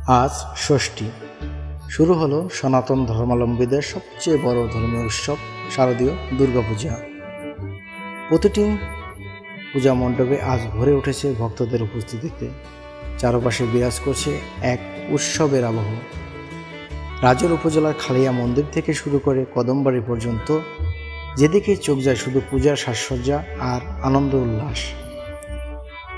আজ ষষ্ঠী। শুরু হলো সনাতন ধর্মাবলম্বীদের সবচেয়ে বড় ধর্মীয় উৎসব শারদীয় দুর্গাপূজা। প্রতিটি পূজা মণ্ডপে আজ ভরে উঠেছে ভক্তদের উপস্থিতিতে। চারপাশে বিরাজ করছে এক উৎসবের আবহ। রাজৈর উপজেলার খালিয়া মন্দির থেকে শুরু করে কদমবাড়ি পর্যন্ত যেদিকে চোখ যায় শুধু পূজার সাজসজ্জা আর আনন্দ উল্লাস।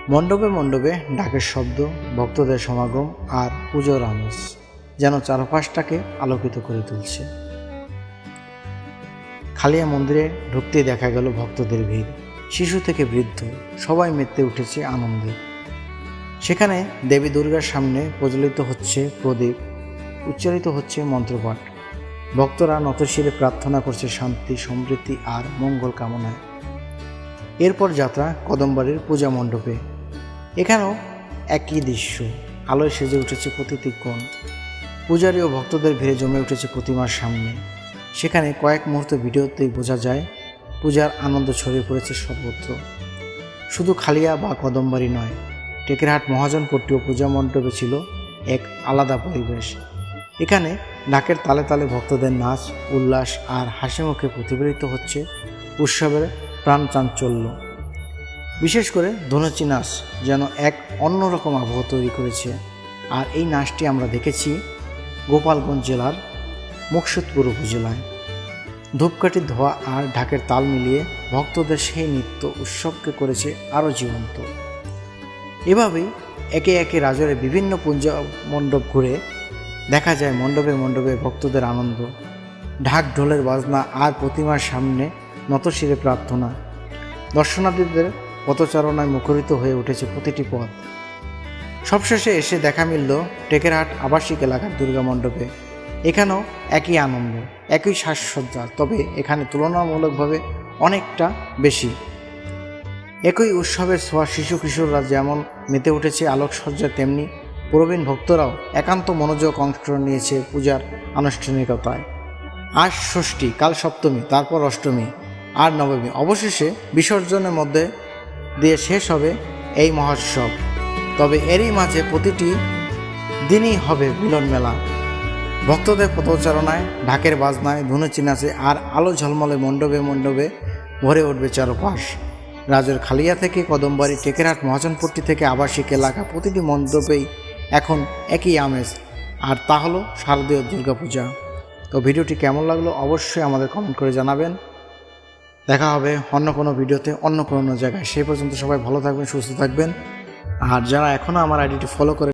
মণ্ডপে মণ্ডপে ডাকের শব্দ, ভক্তদের সমাগম আর পুজোর আমেজ যেন চারপাশটাকে আলোকিত করে তুলছে। খালিয়া মন্দিরে ঢুকতেই দেখা গেল ভক্তদের ভিড়। শিশু থেকে বৃদ্ধ সবাই মেতে উঠেছে আনন্দে। সেখানে দেবী দুর্গার সামনে প্রজ্বলিত হচ্ছে প্রদীপ, উচ্চারিত হচ্ছে মন্ত্রপাঠ। ভক্তরা নতশিরে প্রার্থনা করছে শান্তি, সমৃদ্ধি আর মঙ্গল কামনায়। এরপর যাত্রা কদমবাড়ির পূজা মণ্ডপে। এখানেও একই দৃশ্য, আলোয় সেজে উঠেছে প্রতিটি কোণ। পূজারী ও ভক্তদের ভিড়ে জমে উঠেছে প্রতিমার সামনে। সেখানে কয়েক মুহূর্ত ভিডিওতেই বোঝা যায় পূজার আনন্দ ছড়িয়ে পড়েছে সর্বত্র। শুধু খালিয়া বা কদমবাড়ি নয়, টেকেরহাট মহাজনপট্টি ও পূজা মণ্ডপে ছিল এক আলাদা পরিবেশ। এখানে ঢাকের তালে তালে ভক্তদের নাচ, উল্লাস আর হাসি মুখে প্রতিফলিত হচ্ছে উৎসবের প্রাণ চাঞ্চল্য। বিশেষ করে ধনুচি নাচ যেন এক অন্যরকম আবহ তৈরি করেছে। আর এই নাচটি আমরা দেখেছি গোপালগঞ্জ জেলার মুকসুদপুর উপজেলায়। ধূপকাঠির ধোঁয়া আর ঢাকের তাল মিলিয়ে ভক্তদের সেই নৃত্য উৎসবকে করেছে আরও জীবন্ত। এভাবেই একে একে রাজৈরের বিভিন্ন পূজা মণ্ডপ ঘুরে দেখা যায় মণ্ডপে মণ্ডপে ভক্তদের আনন্দ, ঢাক ঢোলের বাজনা আর প্রতিমার সামনে নতশিরে প্রার্থনা। দর্শনার্থীদের পথচারণায় মুখরিত হয়ে উঠেছে প্রতিটি পথ। সবশেষে এসে দেখা মিলল টেকেরহাট আবাসিক এলাকার দুর্গা মণ্ডপে। এখানেও একই আনন্দ, একই সাজসজ্জা, তবে এখানে তুলনামূলকভাবে অনেকটা বেশি। একই উৎসবের ছোঁয়া শিশু কিশোররা যেমন মেতে উঠেছে আলোকসজ্জা, তেমনি প্রবীণ ভক্তরাও একান্ত মনোযোগ অংশ নিয়েছে পূজার আনুষ্ঠানিকতায়। আজ ষষ্ঠী, কাল সপ্তমী, তারপর অষ্টমী আর নবমী, অবশেষে বিসর্জনের মধ্যে দিয়ে শেষ হবে এই মহোৎসব। তবে এরই মাঝে প্রতিটি দিনই হবে মিলন মেলা। ভক্তদের পথচারণায়, ঢাকের বাজনায়, ধনুচি নাচে আর আলো ঝলমলে মণ্ডপে মণ্ডপে ভরে উঠবে চারপাশ। রাজৈর খালিয়া থেকে কদমবাড়ি, টেকেরহাট মহাজনপট্টি থেকে আবাসিক এলাকা, প্রতিটি মণ্ডপেই এখন একই আমেজ, আর তা হলো শারদীয় দুর্গাপূজা। তো ভিডিওটি কেমন লাগলো অবশ্যই আমাদের কমেন্ট করে জানাবেন। দেখা হবে অন্য কোনো ভিডিওতে, অন্য কোনো জায়গায়। সেই পর্যন্ত সবাই ভালো থাকবেন, সুস্থ থাকবেন। আর যারা এখনও আমার আইডিটি ফলো করে